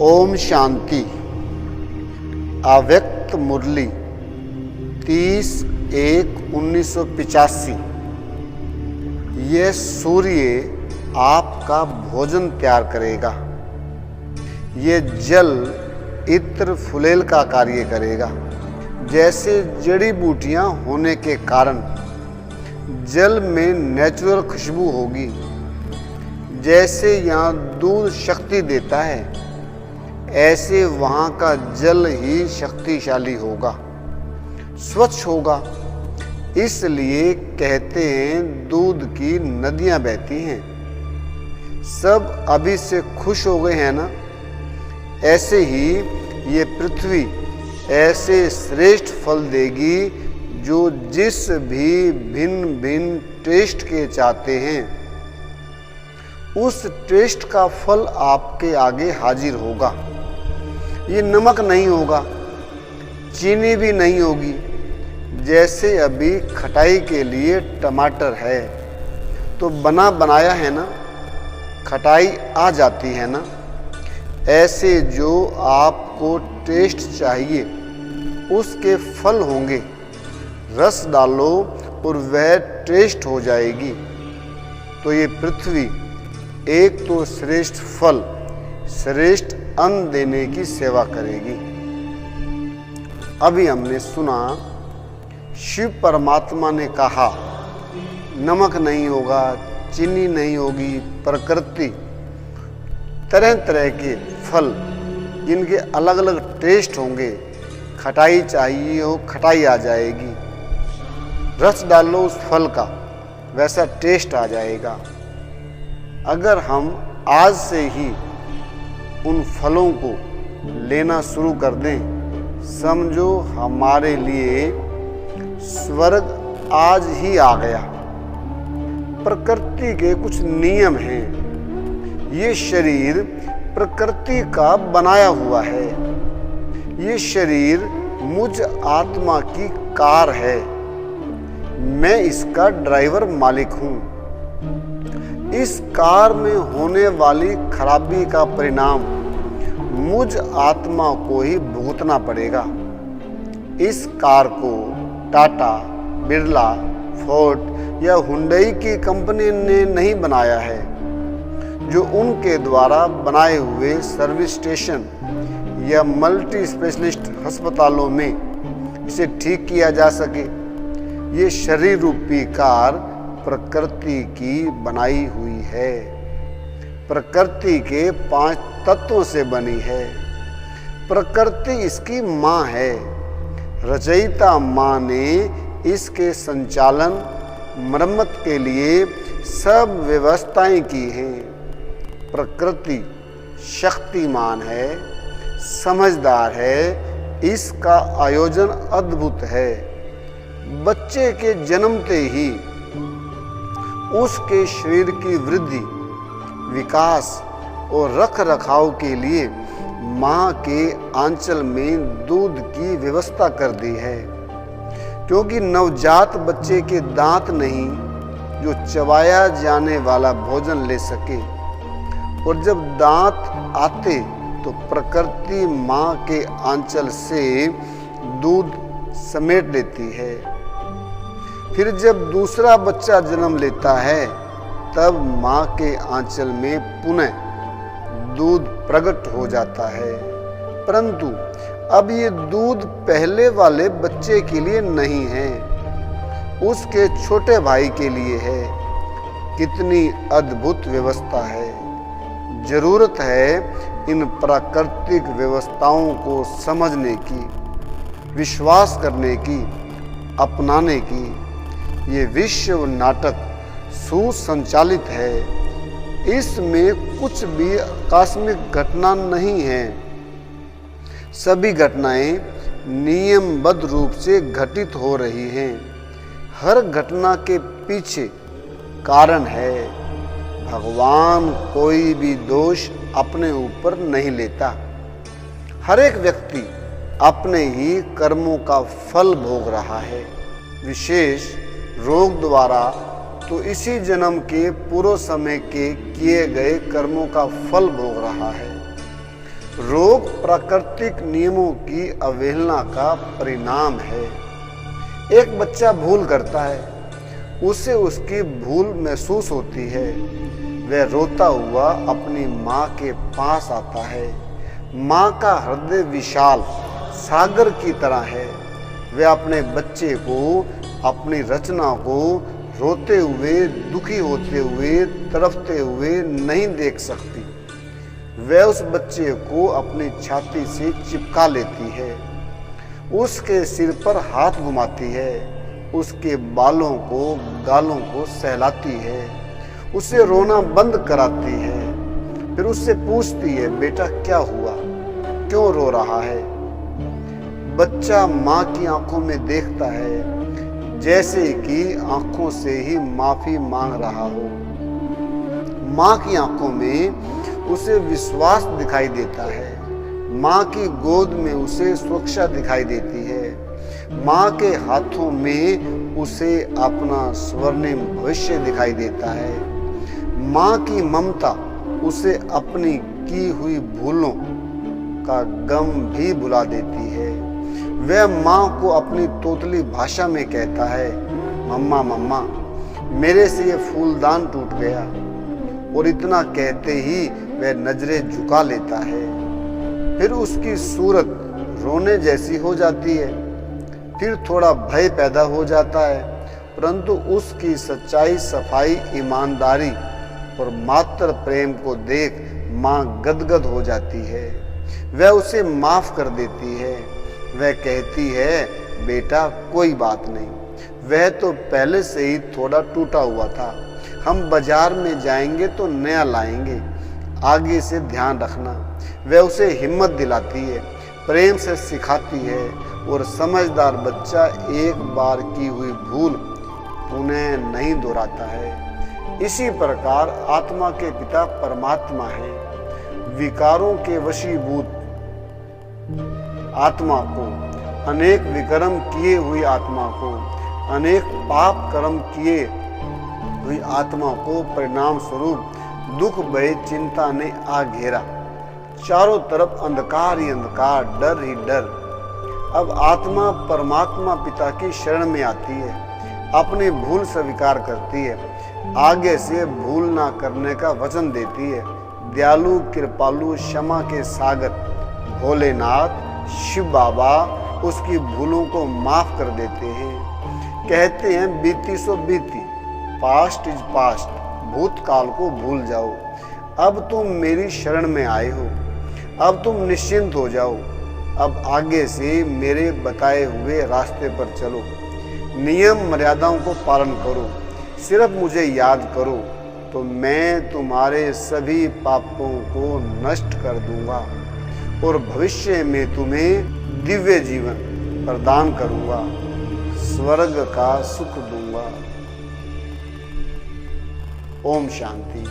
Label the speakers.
Speaker 1: ओम शांति। अव्यक्त मुरली 30/1/1985। यह सूर्य आपका भोजन तैयार करेगा। यह जल इत्र फुलेल का कार्य करेगा। जैसे जड़ी बूटियां होने के कारण जल में नेचुरल खुशबू होगी, जैसे यहाँ दूध शक्ति देता है, ऐसे वहाँ का जल ही शक्तिशाली होगा, स्वच्छ होगा। इसलिए कहते हैं दूध की नदियाँ बहती हैं। सब अभी से खुश हो गए हैं ना। ऐसे ही ये पृथ्वी ऐसे श्रेष्ठ फल देगी जो जिस भी भिन्न भिन्न टेस्ट के चाहते हैं, उस टेस्ट का फल आपके आगे हाजिर होगा। ये नमक नहीं होगा, चीनी भी नहीं होगी। जैसे अभी खटाई के लिए टमाटर है तो बना बनाया है ना, खटाई आ जाती है ना। ऐसे जो आपको टेस्ट चाहिए उसके फल होंगे। रस डालो और वह टेस्ट हो जाएगी। तो ये पृथ्वी एक तो श्रेष्ठ फल, श्रेष्ठ अन्न देने की सेवा करेगी। अभी हमने सुना शिव परमात्मा ने कहा नमक नहीं होगा, चीनी नहीं होगी। प्रकृति तरह तरह के फल जिनके अलग अलग टेस्ट होंगे। खटाई चाहिए हो, खटाई आ जाएगी। रस डालो उस फल का, वैसा टेस्ट आ जाएगा। अगर हम आज से ही उन फलों को लेना शुरू कर दें, समझो हमारे लिए स्वर्ग आज ही आ गया। प्रकृति के कुछ नियम हैं। ये शरीर प्रकृति का बनाया हुआ है। ये शरीर मुझ आत्मा की कार है। मैं इसका ड्राइवर मालिक हूँ। इस कार में होने वाली खराबी का परिणाम मुझ आत्मा को ही भुगतना पड़ेगा। इस कार को टाटा, बिरला, फोर्ड या हुंडई की कंपनी ने नहीं बनाया है, जो उनके द्वारा बनाए हुए सर्विस स्टेशन या मल्टी स्पेशलिस्ट अस्पतालों में इसे ठीक किया जा सके। ये शरीर रूपी कार प्रकृति की बनाई हुई है। प्रकृति के 5 तत्वों से बनी है। प्रकृति इसकी माँ है। रचयिता माँ ने इसके संचालन, मरम्मत के लिए सब व्यवस्थाएं की हैं। प्रकृति शक्तिमान है, समझदार है। इसका आयोजन अद्भुत है। बच्चे के जन्मते ही उसके शरीर की वृद्धि, विकास और रख रखाव के लिए माँ के आंचल में दूध की व्यवस्था कर दी है। क्योंकि नवजात बच्चे के दांत नहीं जो चबाया जाने वाला भोजन ले सके, और जब दांत आते तो प्रकृति माँ के आंचल से दूध समेट लेती है। फिर जब दूसरा बच्चा जन्म लेता है तब माँ के आंचल में पुनः दूध प्रकट हो जाता है। परंतु अब ये दूध पहले वाले बच्चे के लिए नहीं है, उसके छोटे भाई के लिए है। कितनी अद्भुत व्यवस्था है। जरूरत है इन प्राकृतिक व्यवस्थाओं को समझने की, विश्वास करने की, अपनाने की। ये विश्व नाटक सुसंचालित है। इसमें कुछ भी आकस्मिक घटना नहीं है। सभी घटनाएं नियमबद्ध रूप से घटित हो रही हैं। हर घटना के पीछे कारण है। भगवान कोई भी दोष अपने ऊपर नहीं लेता। हर एक व्यक्ति अपने ही कर्मों का फल भोग रहा है। विशेष रोग द्वारा तो इसी जन्म के पूर्व समय के किए गए कर्मों का फल भोग रहा है। रोग प्राकृतिक नियमों की अवहेलना का परिणाम है। एक बच्चा भूल करता है, उसे उसकी भूल महसूस होती है, वह रोता हुआ अपनी माँ के पास आता है। माँ का हृदय विशाल सागर की तरह है। वह अपने बच्चे को, अपनी रचना को रोते हुए, दुखी होते हुए, तड़पते हुए नहीं देख सकती। वह उस बच्चे को अपनी छाती से चिपका लेती है, उसके सिर पर हाथ घुमाती है, उसके बालों को, गालों को सहलाती है, उसे रोना बंद कराती है। फिर उससे पूछती है, बेटा क्या हुआ, क्यों रो रहा है? बच्चा माँ की आंखों में देखता है जैसे कि आंखों से ही माफी मांग रहा हो। माँ की आंखों में उसे विश्वास दिखाई देता है, माँ की गोद में उसे सुरक्षा दिखाई देती है, माँ के हाथों में उसे अपना स्वर्णिम भविष्य दिखाई देता है। माँ की ममता उसे अपनी की हुई भूलों का गम भी भुला देती है। वह माँ को अपनी तोतली भाषा में कहता है, मम्मा मम्मा, मेरे से ये फूलदान टूट गया। और इतना कहते ही वह नजरें झुका लेता है। फिर उसकी सूरत रोने जैसी हो जाती है, फिर थोड़ा भय पैदा हो जाता है, परंतु उसकी सच्चाई, सफाई, ईमानदारी और मात्र प्रेम को देख माँ गदगद हो जाती है। वह उसे माफ कर देती है। वह कहती है, बेटा कोई बात नहीं, वह तो पहले से ही थोड़ा टूटा हुआ था, हम बाजार में जाएंगे तो नया लाएंगे, आगे से ध्यान रखना। वह उसे हिम्मत दिलाती है, प्रेम से सिखाती है, और समझदार बच्चा एक बार की हुई भूल पुनः नहीं दोहराता है। इसी प्रकार आत्मा के पिता परमात्मा है। विकारों के वशीभूत आत्मा को, अनेक विकर्म किए हुई आत्मा को, अनेक पाप कर्म किए हुई आत्मा को परिणाम स्वरूप दुख, भय, चिंता ने आ घेरा। चारों तरफ अंधकार ही अंधकार, डर ही डर। अब आत्मा परमात्मा पिता की शरण में आती है, अपनी भूल स्वीकार करती है, आगे से भूल ना करने का वचन देती है। दयालु, कृपालु, क्षमा के सागर भोलेनाथ शिव बाबा उसकी भूलों को माफ कर देते हैं। कहते हैं, बीती सो बीती, पास्ट इज पास्ट, भूतकाल को भूल जाओ। अब तुम मेरी शरण में आए हो, अब तुम निश्चिंत हो जाओ। अब आगे से मेरे बताए हुए रास्ते पर चलो, नियम मर्यादाओं को पालन करो, सिर्फ मुझे याद करो तो मैं तुम्हारे सभी पापों को नष्ट कर दूंगा और भविष्य में तुम्हें दिव्य जीवन प्रदान करूंगा, स्वर्ग का सुख दूंगा। ओम शांति।